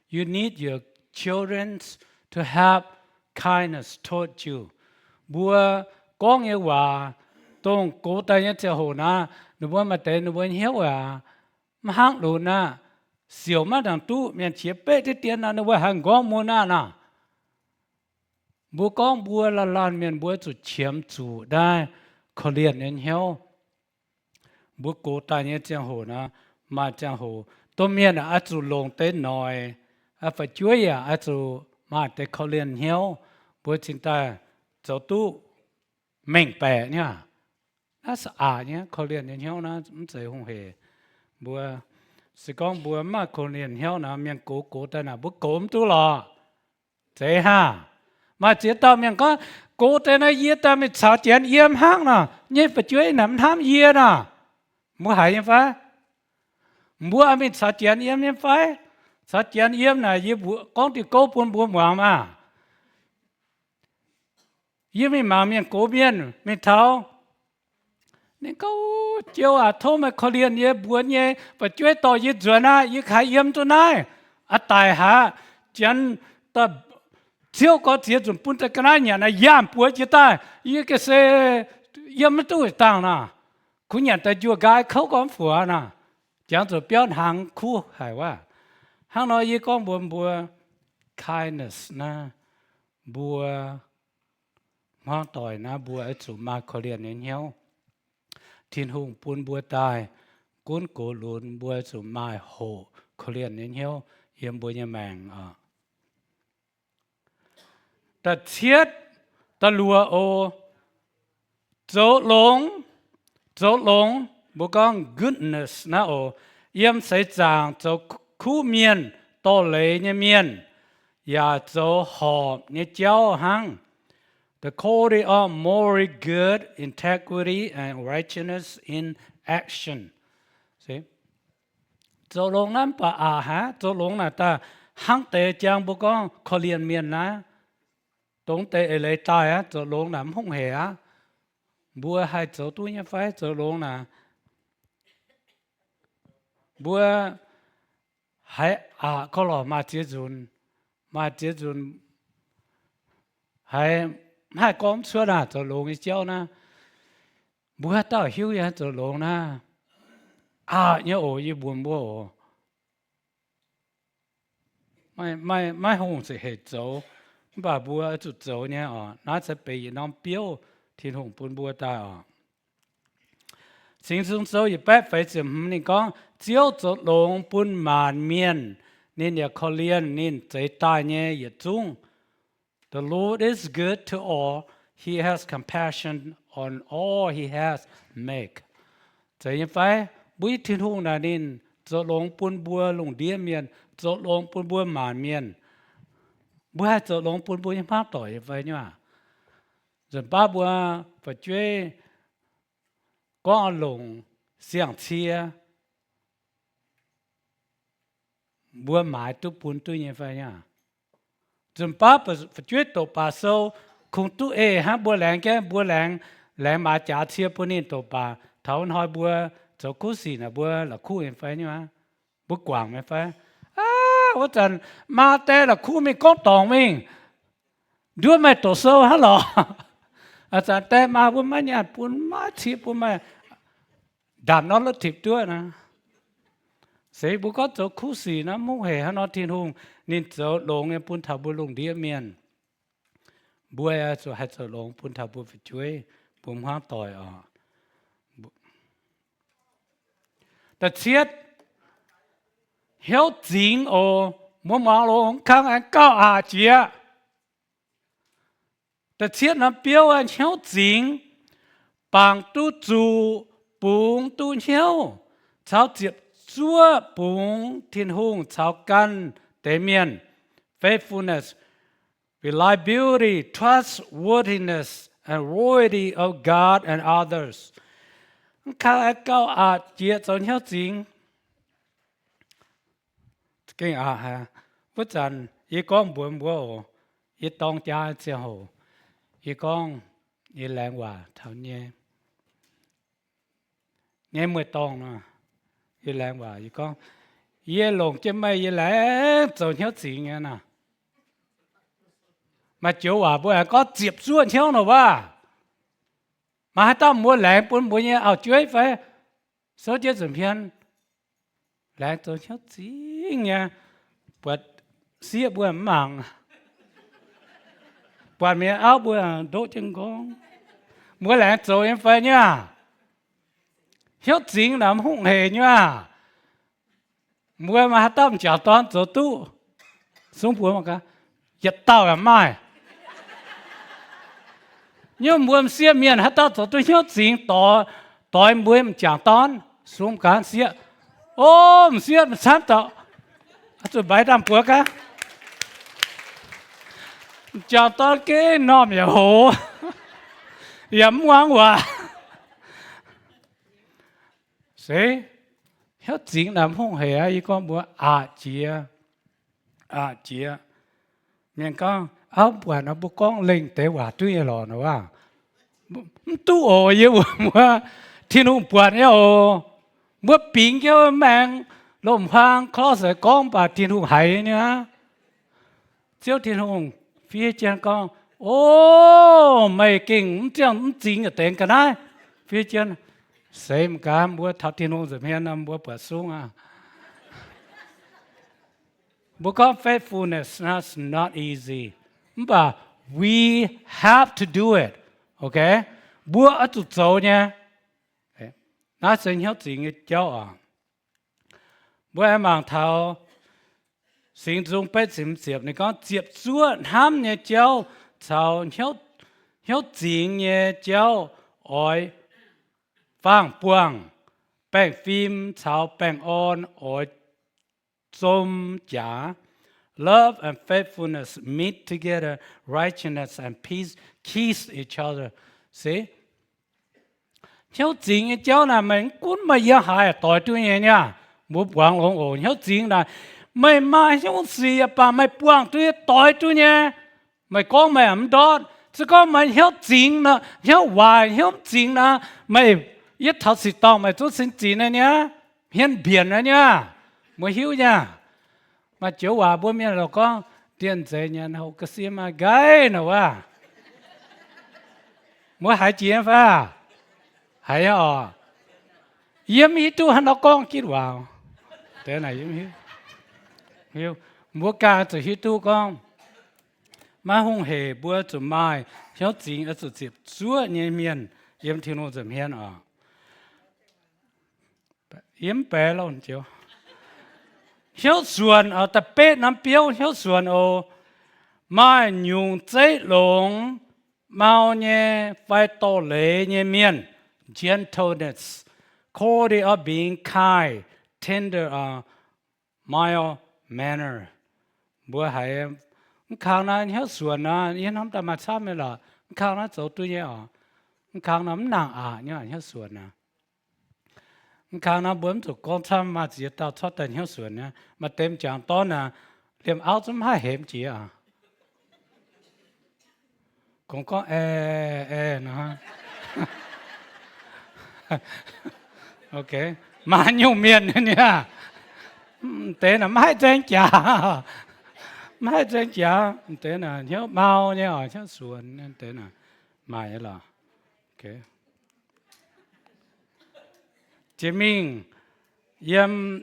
you need your children to have kindness toward you. Bữa con như vậy, tông cố tay nhất cho hồ na, nếu mà tên nếu hiếu à, mà hàng đồ na, xíu mà thằng tu miền chia bê cái tiền na nếu hàng gom mua na, bữa con bữa là lan miền bữa chủ chiếm chủได้เขาเรียนเองhiếu, bữa cố tay nhất cho hồ na, mà cho hồตัวเมียน่ะอาจจะลงเต้นหน่อยอาไปช่วยอาจจะมาแต่เขาเรียนเหี้ยวบัวจินตาเจ้าตู้เม่งแปะเนี่ยน่าสะอาดเนี่ยเขาเรียนเหี้ยวนะมันใจหงเหบัวสิกองบัวมาเขาเรียนเหี้ยวนะเมียงโกแต่น่ะบัวโกมตู้หล่อใจห่ามาเจียตาเมียงก็โกแต่น่ะเยี่ยตาไม่สาวเจียนเยี่ยมห้างน่ะเนี่ยไปช่วยน้ำท่ามเยี่ยน่ะมัวหายยังฟ้าบัวมีสัจเจียนเยี่ยมเนี่ยไฟสัจเจียนเยี่ยมน่ะยี่บัวกองที่โกปุ่นบัวหวานมายี่ไม่มาเมียนโกเมียนไม่เท่านี่ก็เจ้าอาโทมาเขาเรียนยี่บัวยี่ไปช่วยต่อยี่จวนนะยี่ขายเยี่ยมตัวไหนอาตายหาเจียนตาเที่ยวก็เที่ยวจนปุ่นตะกันเนี่ยนะย่ามปัวจีตายยี่ก็เสเยี่ยมไม่ตู้ต่างนะคุณอยากแต่จัวกายเขาก็ฝัวนะchẳng rồi biểu hàng khu hayว่าhàng nói gì con buồn kindness na bùa hoang tỏi na bùa ấy chủ mà khó liền đến nhau thiên hùng buôn bùa tai cuốn cổ lún bùa chủ mà hồ khó liền đến nhau yếm bùa nhà mèng ta thiết ta lùa ô dấu lông bố con goodness na ô yếm sẽ giảng dấu khu miền to lấy nhà miền ya dấu họp nhà cháu hăng the quality of moral good, integrity, and righteousness in action. See? Dấu lông nắm bà hả? Dấu lông là ta hăng tế chàng bố con khó liền miền ná. Tống tế lấy tài á, dấu lông nắm không hề á. Bùa hai dấu tôi nhé phải, dấu lông là bùa hai có lò mà chế dùn hai con xưa na dấu lông ý chéo na bùa tao hiểu ya dấu lông na nhớ ổ như buồn bùa ổ mai hông sẽ hết dấu bà bùa chút dấu nhé nó sẽ bị nó biểu thiên hùng buồn bùa ta sinh sống dấu ý bếp phải chìm mình con chiếu dấu lông buồn màn miền nên ya khó liên nên dây tai nhé ya chung The Lord is good to all. He has compassion on all he has made. Vậy phải bùi thiên hùng là nên dấu lông buồn bùa lông đĩa miền dấu lông buồn bùa màn miền bùa hai dấu lông buồn bùa như phát tỏi vậy nhá rồi ba bùa phải chơi con lông xiang chia bùa mãi tu buồn tu như vậy nhá rồi ba phải chơi tổ bà sâu không tu ha bùa làng cái bùa làng mà trả chia bùa nên tổ bà thấu nói bùa chỗ cú xì là bùa là khu em phải nhá bùa quảng em phảiว่าจันมาแต่ละคู่มีก้อนตองมิงด้วยไม่ตัวโซ่ฮะหรออาจารย์แต่มาปุ่นไม่เนี่ยปุ่นมาทิพปุ่นไม่ด่านนอนรถทิพด้วยนะเสียบุก็จะคู่สีนะมุ่งเหฮะนอทินหงนี่จะลงเนี่ยปุ่นทับบุลงเดียเมียนบัวจะให้จะลงปุ่นทับบุช่วยปุ่มห้างต่อยแต่เชียดhiểu chính ồ muốn mà luôn khang anh cao chiaแต่เชียนน้ำเปียวอันhiểu chính bằng tu chủ bùng tu hiểu cháu diệp chúa bùng thiên hùng cháu căn tế miền faithfulness reliability trustworthiness and loyalty of God and others khang anh cao chia cháu hiểu chính kinh ha bữa chân y con buồn bùa y tông cha chia hồ y con y làng hòa thảo nhẹ nhẹ mười tông nữa y làng hòa y con y lồng trên mây y lẽ rồi nhớ gì nghe nè mà chỗ hòa bữa có dịp xuân theo nào ba mà hai ta mua làng buồn bùa nhẹ chuối phải số chết dùm phiền làng tôi nhớ gì nghe bớt xía bữa mảng bớt miếng áo bữa đốt chân con mua làng rồi em phải nhá hiếu chính làm hung hề nhá mua mà tâm trả toán rồi tu xuống bữa mà cả giật tao làm mai nhưng mua xía miền hát tao rồi tu hiếu chính tỏi mua em trả toán xuống cả xía ôm xía sáng tạo tôi bái đam bữa cả chào tao cái nôm nhà hồ yếm ngoan hòa thế hết chính làm không hề ai con bữa chia miền con áo bữa nó bữa con lên tế hòa tuy lò nó à tu ổ yêu bữa thiên hùng bữa nhá ổ bữa pin cho mang lồng hoang khó sẽ con bà thiên hùng hay nhá chiếu thiên hùng phía trên con mày kinh chẳng chính ở tên cái này phía trên xem cả bữa thảo thiên hùng rồi mấy năm bữa bữa xuống bữa con faithfulness that's not easy but we have to do it ok bữa ở tụt dầu nha nó sẽ nhớ chuyện cái cháu à bữa em mang thao sinh dung bé chìm chìm này con chìm xuống ham nhà cháu cháu nhớ chuyện nhà cháu ôi phang buông bèn phim cháu bèn on ôi zoom giả love and faithfulness meet together righteousness and peace kiss each other see nhớ chuyện nhà cháu là mình cũng mà giờ hại tội tôi nha muốn buông ông ồ nhớ chuyện là mày mai nhớ gì bà mày buông tôi tội tôi nha mày có mày ẩm đó chỉ có mày nhớ chuyện là nhớ hoài nhớ chuyện là mày nhất thật sự tao mày chút xin chuyện này nhá hiền biển này nhá mày hiểu nha mà chỗ hòa bố mẹ là có tiền dễ nhà nào cái gì mà gái nào à mới hại chuyện phải hại à yếm ý tu hắn nó con kít vào thế này yếm hiểu mua cá từ hít tu con mà không hề bữa từ mai hiểu chuyện ở từ dịp chúa nhẹ miền yếm thiên nó dầm hiền à yếm bé luôn chiều hiểu xuân ở tập bếp nắm biểu hiểu xuân ở mai nhung dây lồng mau nhẹ phải to lệ nhẹ miền gentleness quality of being kind tender mild manner bữa hay khang na hiểu xuân na yên không ta mà sao mới là khang na走对呀khang na nặng à nhá hiểu xuân na khang na bữa tụi con tham mà chỉ tao thoát tên hiểu xuân nha mà tem chẳng to na liềm áo zum hai hẻm chỉ à cũng có nữa ok mà nhiều miền nữa nha thế là mai chân chả mai chân chả thế là nhớ mau nhớ nhớ xuân thế là mai là ok chế minh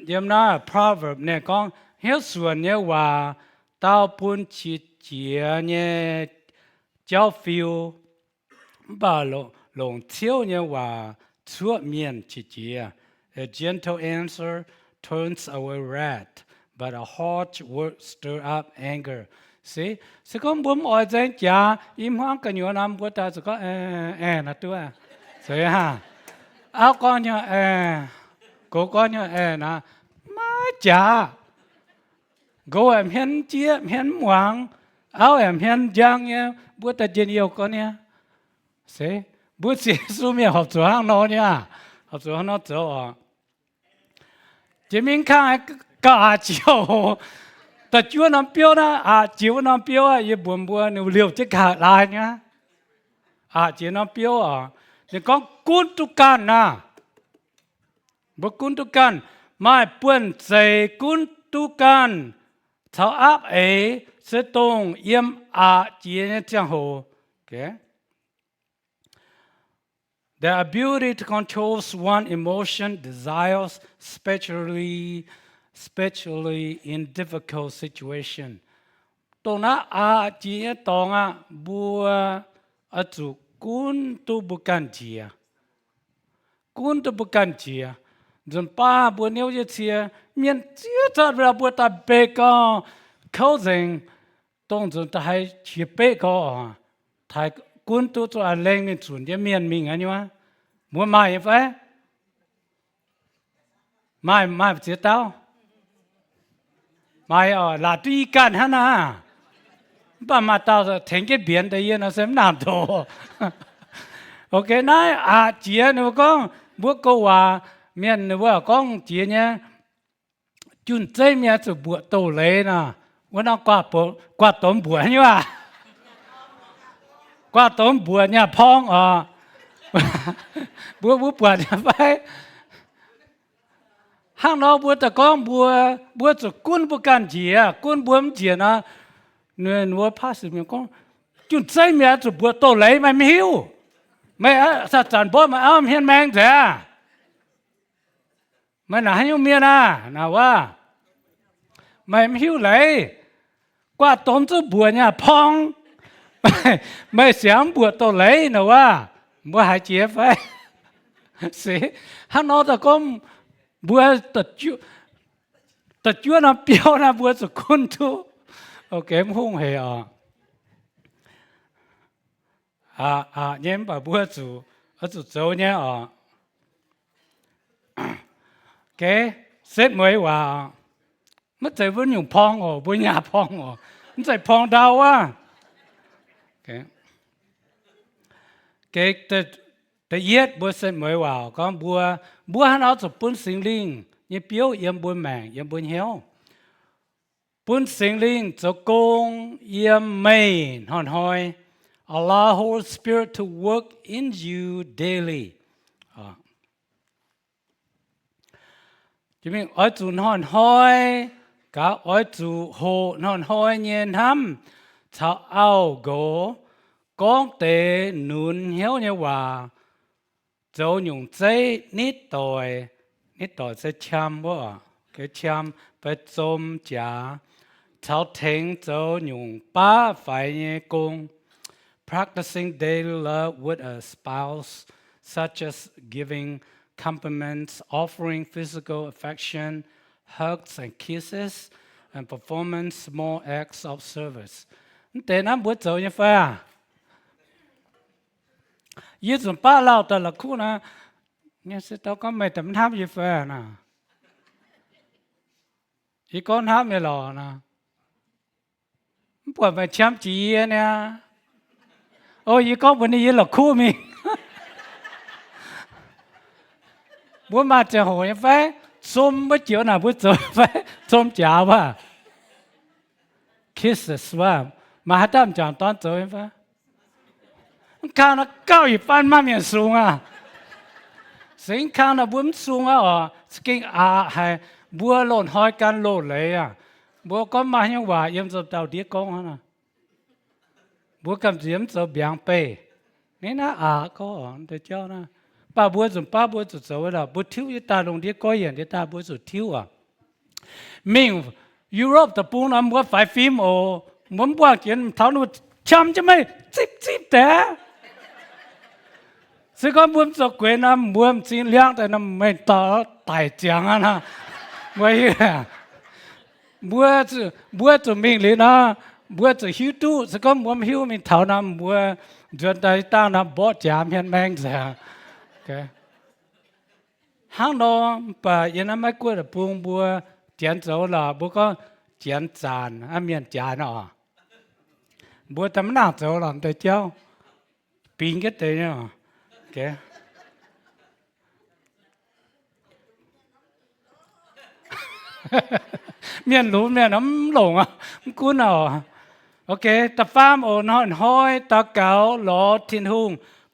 yếm na proverb này con nhớ xuân nhớ hòa tao buôn chỉ nhớ giáo phiêu bà lồng chiếu nhớ hòa chúa miền chỉ a gentle answer turns away wrath, but a harsh word stir up anger. See, sẽ có bấm ỏi danh chả im hoang cả nhiều năm của ta sẽ có là tôi à, rồi ha, áo con nhá cô con nhá na, má chả, cô em hiền chia hiền hoàng, áo em hiền giang nhá, bữa ta chuyện yêu con nhá, see, bữa chỉ số miệng học chỗ hàng nó nhá, học chỗ hàng nó chỗ à. chỉ mình khang cả chiều,แต่chúaน้ำเปรี้ยวนะchiềuน้ำเปรี้ยวอย่าบ่นหนูเลี้ยวจะขาดลายนะchiềuน้ำเปรี้ยวนี่ก็กุนตุกันนะบ่กุนตุกันไม่เปื้อนใจกุนตุกันชาวอับเสตงเยี่ยมจีเนี่ยจังโห okay The ability to control one's emotion, desires, especially in difficult situation. Tông na chỉ tông bùa chủ kun tu bukan chia, kun tu bukan chia. Dân ba bùa nếu như chia miền chia thật là bùa ta bê co, khâu dình tông dân ta hay chia bê co thay kun tu cho lên nên chuẩn cho miền mình anh nhá. Muốn mai phải mai chết tao mai là tuy can hả na bà mà tao thành cái biển đấy nó sẽ làm đồ ok nói chia nữa con bữa câu miền nữa con chia nhá chun chơi miền từ bữa tổ lệ nè bữa nó qua tôm bữa nhá qua tôm bữa nhá phong bữa bữa phải hàng đó bữa ta con bữa cho quân bữa can gì quân bữa gì na nên bữa pass mình con chúng chơi mẹ cho bữa tổ lấy mày hiểu mày sao chẳng bữa mà hiền mang thế mày là hay miền nào wa mày hiểu lấy qua tóm cho bữa nhà phong ไม่เสียงบวชตัวเล็กนะว่าบัวหายเจี๊ยบไปสิฮันนอตะก้มบัวตัดชั่วน้ำเปียวนะบัวสุกุนทุโอเคมหุ่งเหรอเยี่ยมป่ะบัวสุจุโจเนี่ยแกเสร็จไหมว่าไม่ใจว่าอยู่พองบัวหยาพองไม่ใจพองดาวว่าแกแต่เย็ดบัวเสร็จไหมว่าก็บัวฮันเอาจะปุ่นสิงลิงยี่เปียวยี่บัวแมงยี่บัวเหี้ยวปุ่นสิงลิงจะกงยี่ไม่หอนหอย Allow Holy Spirit to work in you daily จะมีอ้อยจูนหอนหอยกับอ้อยจูโหหอนหอยเย็นทำชาวเอาโกกองเตนุนเหี้ยวเนี่ยว่าจะ用ใจนิดต่อยจะช้ำว่าก็ช้ำไปจมจ่าชาวเทงจะ用ป้าไฟเนี่ยกง practicing daily love with a spouse such as giving compliments offering physical affection hugs and kisses and performing small acts of service แต่นั้นบัวเจ้าเนี่ยฟ้ายี่สิบป้าเล่าแต่ละคู่นะเนี่ยสิเราก็ไม่ทำทับยี่แฟนะอีก้อนทับไม่หล่อนะปวดไปช้ำจีเนี่ยโอ้ยก้อนวันนี้ยี่หล่อคู่มีบัวมาจะโหยแฟส้มไม่เจียวนะบัวเจอแฟส้มจ๋าว่า kisses ว่ามาให้ตามจานตอนเจอแฟข้าน่ะก้าวอีปันมาเมียสูงอ่ะสิ่งข้าน่ะบุ้มสูงอ่ะสกิงให้บัวหล่นหอยกันโลดเลยอ่ะบัวก็มาอย่างว่าเยี่ยมจะเต่าเดียกงนะบัวกำเสียมจะเบียงเป้นี่นะก็เดี๋ยวเจ้านะป้าบัวจุดป้าบัวจุดเสวยละบัวทิ้วยี่ตาลงเดียก็อย่างเดียตาบัวจุดทิ้วอ่ะมิ่งยุโรปตะปูน้ำบัวไฟฟิล์มโอ้มันบัวเขียนเท้าหนูช้ำจะไม่จิบแต่ซึ่งก็บุ้มสกุลน้ำบุ้มจีนเลี้ยงแต่น้ำไม่ต่อไต่เจียงนะไว้บัวจะมิ่งเลยนะบัวจะหิวตู้ซึ่งก็บุ้มหิวมีเท่าน้ำบัวจนได้ตั้งน้ำบ่อจามเห็นแมงเสียห้างนอป่ายันน้ำไม่กลัวแต่ปุงบัวเจียนโจละบัวก็เจียนจานเมียนจานบัวทำหน้าโจละแต่เจ้าปีนก็เตยเนาะเมียนรู้เมียนน้ำหลงอ่ะกูน่ะโอเคตะฟ้ามโอนหอนห้อยตะเกาหลอทินหุง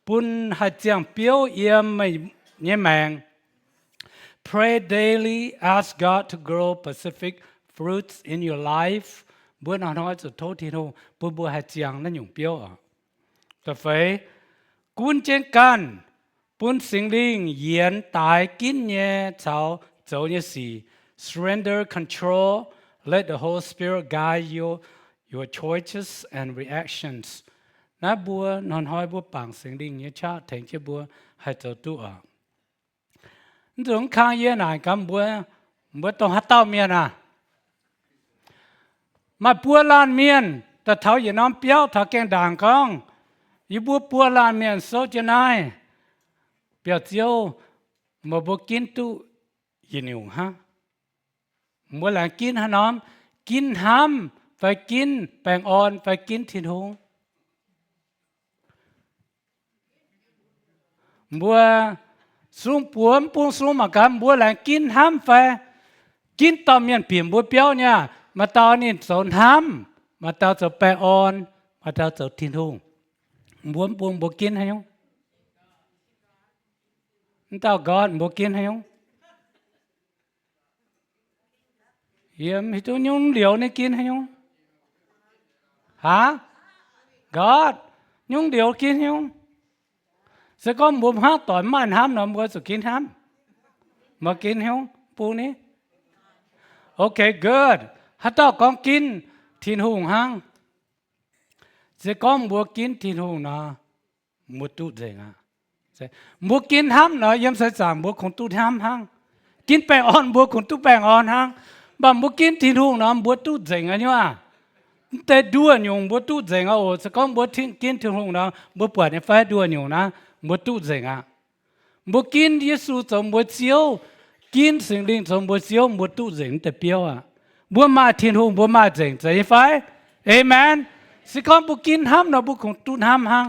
ปุ่นหัดเจียงเปียวเยี่ยมไม่เนี่ยแมง Pray daily ask God to grow specific fruits in your life บัวหนอนห้อยสุดโทษทินหุงบัวหัดเจียงนั่นอยู่เปียวอ่ะแต่เฟยกุนเจนกันปุ่นสิงลิงเยียนตายกินเนี่ยเจ้าเจ้าเนี่ยสิ surrender control let the Holy Spirit guide your choices and reactions นะบัวนอนห้อยบัวปังสิงลิงเนี่ยชาถึงจะบัวให้เจ้าตัวนี่ถึงข้างเยี่ยนายกันบัวต้องหัดเต้าเมียนะมาบัวลานเมียนแต่เท้าอย่าน้ำเปี้ยวเท้าแกงด่างกองยี่บัวปัวลานเมียนโซจะนายเปียวเจียวมาบัวกินตู้ยินอยู่ฮะบัวหลังกินฮะน้องกินห้ำไปกินแปงอ่อนไปกินทิ้งหงบัวสูงปวมปูสูงมากันบัวหลังกินห้ำไปกินตอมเมียนเปี่ยมบัวเปียวเนี่ยมาตอนนี้สนห้ำมาตอนจะแปงอ่อนมาตอนจะทิ้งหงบัวปวงบัวกินให้ยงเต้าก่อนบัวกินให้ยงเยี่ยมที่ตัวยงเหลียวในกินให้ยงฮะก่อนยงเหลียวกินให้ยงสักก้อนบัวห้าต่อยมันห้ามหน่อยบัวสุกินห้ามมากินให้ยงปูนี้โอเค good ฮัตเต้าก้อนกินทิ้งหุงห้าง sẽ có mua kín thiên hùng nó mua tu dễ à mua kín ham nó yếm sẽ giảm mua con tu ham hang kín bèn on mua con tu bèn on hang bà mua kín thiên hùng nó mua tu dễ à nháแต่ดัวnhung mua tu dễ à ô sẽ có mua kín thiên hùng nó mua bữa này phải đua nhung na mua tu dễ à mua kín Giêsu trong mua chiếu kín sinh linh trong mua chiếu mua tu dễแต่เปียวอ่ะmua mà thiên hùng mua mà dễ dễ phải amenสิคอมบุกินห้ามนะบุคงตุนห้ามห้าง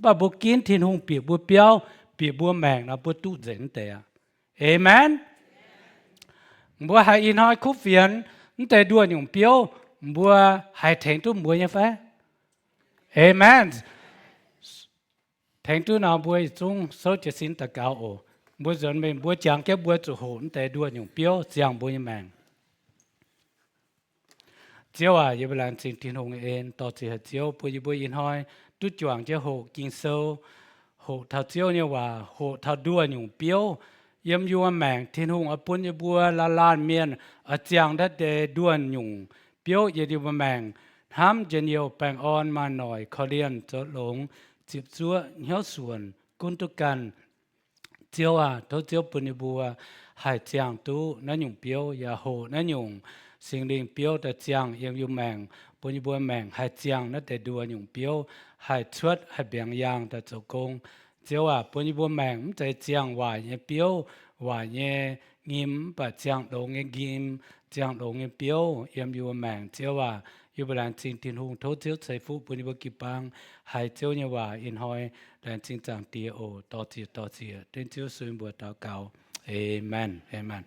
บ่บุกินทิ้งหงเปียบัวเปียวเปียบัวแมงนะบัวตุเจนแต่เอเมนบัวหายอินหอยคุเฟียนแต่ดัวหยงเปียวบัวหายแทงตุ้มบัวยังไงเอเมนแทงตุ้มนาบัวจงโซจะสินตะกาวโอบัวจนเป็นบัวจางแก่บัวจุโหนแต่ดัวหยงเปียวจางบัวยังแมงเจ้าอย่าเวลาสิ่งที่หงเองต่อจากเจ้าปุยบุยอินหอยตุ้จวงเจ้าหกกินโซหกเท่าเจ้าเนี่ยว่าหกเท่าดัวหยุ่งเปียวเยี่ยมยัวแมงที่หงอปุ่นยบัวละลานเมียนอาจางดัดเดดัวหยุ่งเปียวอย่าดีว่าแมงห้ามจะเหนียวแปงอ่อนมาหน่อยเขาเรียนจดหลงจีบจั่วเหี้ยวส่วนกุนตุกันเจ้าเท่าเจ้าปุ่นยบัวหายจางตู้นั่นหยุ่งเปียวอย่าโหนั่นหยุ่งสิ่งลิงเปียวแต่จางยังอยู่แมงปุญบัวแมงหายจางนั่นแต่ดัวหยุ่งเปียวหายชวดหายเบียงยางแต่เจ้ากงเจ้าปุญบัวแมงใจจางว่าเนี่ยเปียวว่าเนี่ยงิมปะจางลงเนี่ยงิมจางลงเนี่ยเปียวยังอยู่แมงเจ้าอยู่บนจริงทินหงโทษเจ้าใส่ฟูปุญบัวกิปังหายเจ้าเนี่ยว่าอินหอยแรงจริงจางตีโอต่อจีเดินเจ้าสุนบัวตาเก่าเอเมนเอเมน